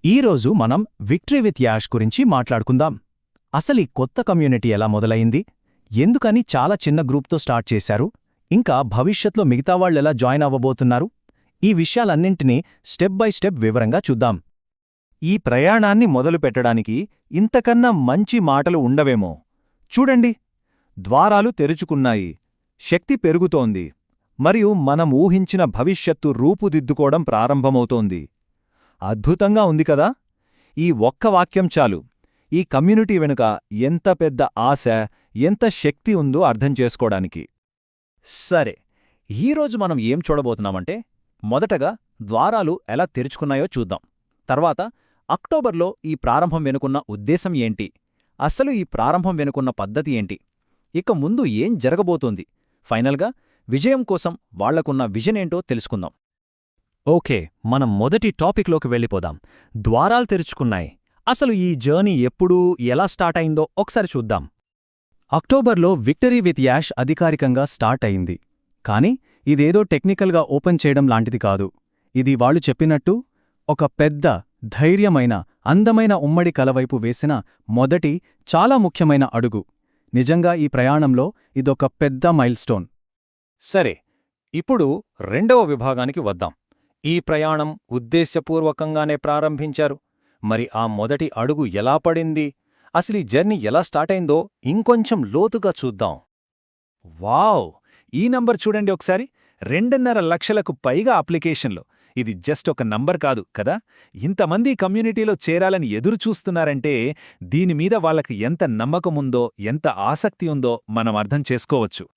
ఈరోజు మనం victory with ash గురించి మాట్లాడుకుందాం. అసలీ కొత్త కమ్యూనిటీ ఎలా మొదలయింది, ఎందుకని చాలా చిన్న గ్రూప్తో స్టార్ట్ చేశారు, ఇంకా భవిష్యత్లో మిగతా వాళ్ళెలా జాయిన్ అవ్వబోతున్నారు, ఈ విషయాలన్నింటినీ స్టెప్ బై స్టెప్ వివరంగా చూద్దాం. ఈ ప్రయాణాన్ని మొదలుపెట్టడానికి ఇంతకన్నా మంచి మాటలు ఉండవేమో. చూడండి, ద్వారాలు తెరుచుకున్నాయి, శక్తి పెరుగుతోంది, మరియు మనం ఊహించిన భవిష్యత్తు రూపుదిద్దుకోవడం ప్రారంభమవుతోంది. అద్భుతంగా ఉంది కదా? ఈ ఒక్క వాక్యం చాలు ఈ కమ్యూనిటీ వెనుక ఎంత పెద్ద ఆశ, ఎంత శక్తి ఉందో అర్థం చేసుకోవడానికి. సరే, ఈరోజు మనం ఏం చూడబోతున్నామంటే, మొదటగా ద్వారాలు ఎలా తెరుచుకున్నాయో చూద్దాం. తర్వాత అక్టోబర్లో ఈ ప్రారంభం వెనుకున్న ఉద్దేశం ఏంటి, అసలు ఈ ప్రారంభం వెనుకున్న పద్ధతి ఏంటి, ఇక ముందు ఏం జరగబోతోంది, ఫైనల్గా విజయం కోసం వాళ్లకున్న విజనేంటో తెలుసుకుందాం. ఓకే, మనం మొదటి టాపిక్లోకి వెళ్ళిపోదాం. ద్వారాలు తెరుచుకున్నాయి. అసలు ఈ జర్నీ ఎప్పుడు, ఎలా స్టార్ట్ అయిందో ఒకసారి చూద్దాం. అక్టోబర్లో విక్టరీ విత్ యాష్ అధికారికంగా స్టార్ట్ అయింది. కానీ ఇదేదో టెక్నికల్గా ఓపెన్ చేయడం లాంటిది కాదు. ఇది వాళ్ళు చెప్పినట్టు ఒక పెద్ద, ధైర్యమైన, అందమైన ఉమ్మడి కలవైపు వేసిన మొదటి, చాలా ముఖ్యమైన అడుగు. నిజంగా ఈ ప్రయాణంలో ఇదొక పెద్ద మైల్స్టోన్. సరే, ఇప్పుడు రెండవ విభాగానికి వద్దాం. ఈ ప్రయాణం ఉద్దేశ్యపూర్వకంగానే ప్రారంభించారు. మరి ఆ మొదటి అడుగు ఎలా పడింది, అసలీ జర్నీ ఎలా స్టార్ట్ అయిందో ఇంకొంచెం లోతుగా చూద్దాం. వావ్, ఈ నంబర్ చూడండి ఒకసారి. 2.5 లక్షలకు పైగా అప్లికేషన్లు. ఇది జస్ట్ ఒక నంబర్ కాదు కదా. ఇంతమంది కమ్యూనిటీలో చేరాలని ఎదురుచూస్తున్నారంటే దీనిమీద వాళ్ళకి ఎంత నమ్మకముందో, ఎంత ఆసక్తి ఉందో మనం అర్థం చేసుకోవచ్చు.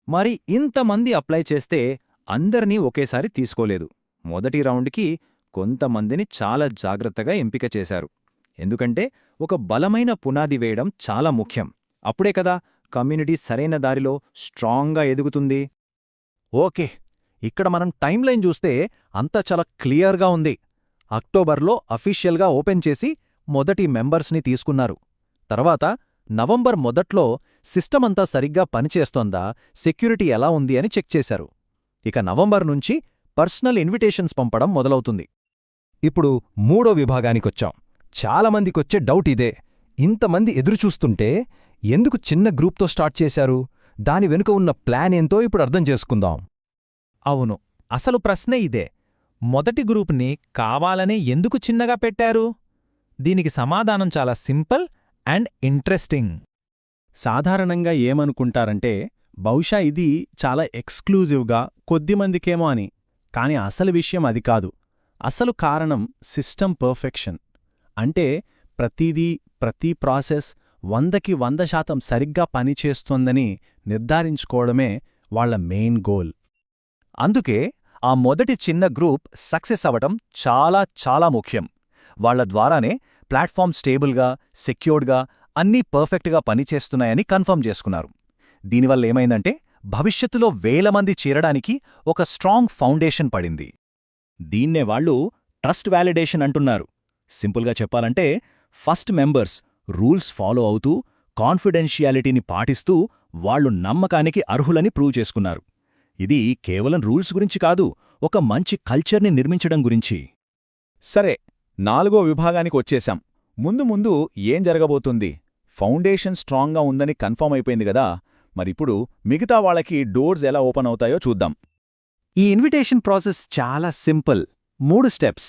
మరి ఇంతమంది అప్లై చేస్తే అందరినీ ఒకేసారి తీసుకోలేదు. మొదటి రౌండ్కి కొంతమందిని చాలా జాగ్రత్తగా ఎంపిక చేశారు. ఎందుకంటే ఒక బలమైన పునాది వేయడం చాలా ముఖ్యం. అప్పుడే కదా కమ్యూనిటీ సరైన దారిలో స్ట్రాంగ్గా ఎదుగుతుంది. ఓకే, ఇక్కడ మనం టైమ్లైన్ చూస్తే అంతా చాలా క్లియర్గా ఉంది. అక్టోబర్లో అఫీషియల్గా ఓపెన్ చేసి మొదటి మెంబర్స్ని తీసుకున్నారు. తర్వాత నవంబర్ మొదట్లో సిస్టమంతా సరిగ్గా పనిచేస్తోందా, సెక్యూరిటీ ఎలా ఉంది అని చెక్ చేశారు. ఇక నవంబర్ నుంచి పర్సనల్ ఇన్విటేషన్స్ పంపడం మొదలవుతుంది. ఇప్పుడు మూడో విభాగానికొచ్చాం. చాలామందికొచ్చే డౌట్ ఇదే. ఇంతమంది ఎదురుచూస్తుంటే ఎందుకు చిన్న గ్రూప్తో స్టార్ట్ చేశారు, దాని వెనుక ఉన్న ప్లాన్ ఏంతో ఇప్పుడు అర్థం చేసుకుందాం. అవును, అసలు ప్రశ్నే ఇదే. మొదటి గ్రూప్ని కావాలనే ఎందుకు చిన్నగా పెట్టారు? దీనికి సమాధానం చాలా సింపుల్ అండ్ ఇంట్రెస్టింగ్. సాధారణంగా ఏమనుకుంటారంటే, బహుశా ఇది చాలా ఎక్స్క్లూజివ్గా కొద్దిమందికేమో అని. కాని అసలు విషయం అది కాదు. అసలు కారణం సిస్టమ్ పర్ఫెక్షన్. అంటే ప్రతిదీ, ప్రతి ప్రాసెస్ 100కి 100% సరిగ్గా పనిచేస్తోందని నిర్ధారించుకోవడమే వాళ్ల మెయిన్ గోల్. అందుకే ఆ మొదటి చిన్న గ్రూప్ సక్సెస్ అవటం చాలా చాలా ముఖ్యం. వాళ్ల ద్వారానే ప్లాట్ఫామ్ స్టేబుల్గా, సెక్యూర్డ్గా, అన్నీ పర్ఫెక్ట్గా పనిచేస్తున్నాయని కన్ఫర్మ్ చేసుకున్నారు. దీనివల్ల ఏమైందంటే భవిష్యత్తులో వేల మంది చేరడానికి ఒక స్ట్రాంగ్ ఫౌండేషన్ పడింది. దీన్నే వాళ్ళు ట్రస్ట్ వ్యాలిడేషన్ అంటున్నారు. సింపుల్గా చెప్పాలంటే, ఫస్ట్ మెంబర్స్ రూల్స్ ఫాలో అవుతూ, కాన్ఫిడెన్షియాలిటీని పాటిస్తూ వాళ్లు నమ్మకానికి అర్హులని ప్రూవ్ చేసుకున్నారు. ఇది కేవలం రూల్స్ గురించి కాదు, ఒక మంచి కల్చర్ని నిర్మించడం గురించి. సరే, 4వ విభాగానికి వచ్చేశాం. ముందు ముందు ఏం జరగబోతుంది? ఫౌండేషన్ స్ట్రాంగ్గా ఉందని కన్ఫర్మ్ అయిపోయింది గదా. మరిప్పుడు మిగతా వాళ్ళకి డోర్స్ ఎలా ఓపెన్ అవుతాయో చూద్దాం. ఈ ఇన్విటేషన్ ప్రాసెస్ చాలా సింపుల్. 3 స్టెప్స్.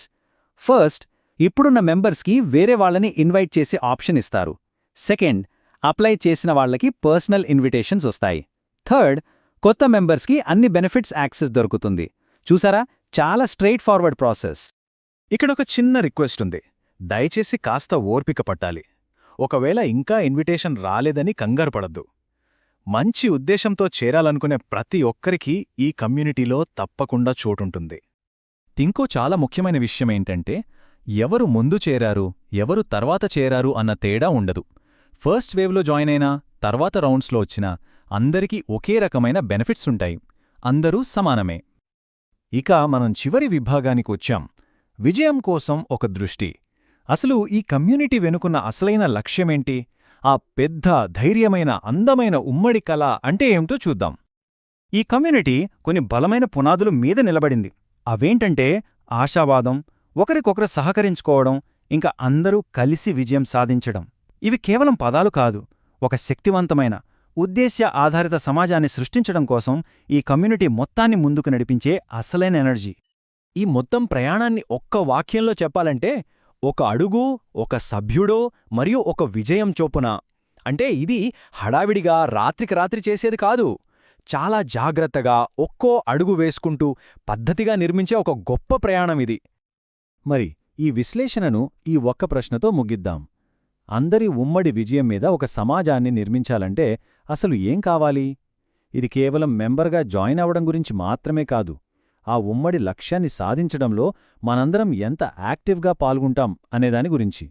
ఫస్ట్, ఇప్పుడున్న మెంబర్స్కి వేరే వాళ్ళని ఇన్వైట్ చేసే ఆప్షన్ ఇస్తారు. సెకండ్, అప్లై చేసిన వాళ్లకి పర్సనల్ ఇన్విటేషన్స్ వస్తాయి. థర్డ్, కొత్త మెంబర్స్కి అన్ని బెనిఫిట్స్ యాక్సెస్ దొరుకుతుంది. చూసారా, చాలా స్ట్రెయిట్ ఫార్వర్డ్ ప్రాసెస్. ఇక్కడొక చిన్న రిక్వెస్ట్ ఉంది. దయచేసి కాస్త ఓర్పిక పట్టాలి. ఒకవేళ ఇంకా ఇన్విటేషన్ రాలేదని కంగారు పడద్దు. మంచి ఉద్దేశంతో చేరాలనుకునే ప్రతి ఒక్కరికీ ఈ కమ్యూనిటీలో తప్పకుండా చోటుంటుంది. ఇంకో చాలా ముఖ్యమైన విషయమేంటంటే, ఎవరు ముందు చేరారు, ఎవరు తర్వాత చేరారు అన్న తేడా ఉండదు. ఫస్ట్ వేవ్లో జాయిన్ అయినా, తర్వాత రౌండ్స్లో వచ్చినా అందరికీ ఒకే రకమైన బెనిఫిట్స్ ఉంటాయి. అందరూ సమానమే. ఇక మనం చివరి విభాగానికి వచ్చాం. విజయం కోసం ఒక దృష్టి. అసలు ఈ కమ్యూనిటీ వెనుకున్న అసలైన లక్ష్యమేంటి? ఆ పెద్ద, ధైర్యమైన, అందమైన ఉమ్మడి కళ అంటే ఏమిటో చూద్దాం. ఈ కమ్యూనిటీ కొన్ని బలమైన పునాదులు మీద నిలబడింది. అవేంటంటే ఆశావాదం, ఒకరికొకరు సహకరించుకోవడం, ఇంకా అందరూ కలిసి విజయం సాధించడం. ఇవి కేవలం పదాలు కాదు, ఒక శక్తివంతమైన, ఉద్దేశ్య ఆధారిత సమాజాన్ని సృష్టించడం కోసం ఈ కమ్యూనిటీ మొత్తాన్ని ముందుకు నడిపించే అసలైన ఎనర్జీ. ఈ మొత్తం ప్రయాణాన్ని ఒక్క వాక్యంలో చెప్పాలంటే, ఒక అడుగు, ఒక సభ్యుడో మరియు ఒక విజయం చొప్పున. అంటే ఇది హడావిడిగా రాత్రికి రాత్రి చేసేది కాదు. చాలా జాగ్రత్తగా ఒక్కో అడుగు వేసుకుంటూ పద్ధతిగా నిర్మించే ఒక గొప్ప ప్రయాణమిది. మరి ఈ విశ్లేషణను ఈ ఒక్క ప్రశ్నతో ముగిద్దాం. అందరి ఉమ్మడి విజయం మీద ఒక సమాజాన్ని నిర్మించాలంటే అసలు ఏం కావాలి? ఇది కేవలం మెంబర్గా జాయిన్ అవడం గురించి మాత్రమే కాదు, ఆ ఉమ్మడి లక్ష్యాన్ని సాధించడంలో మనందరం ఎంత యాక్టివ్గా పాల్గొంటాం అనేదాని గురించి.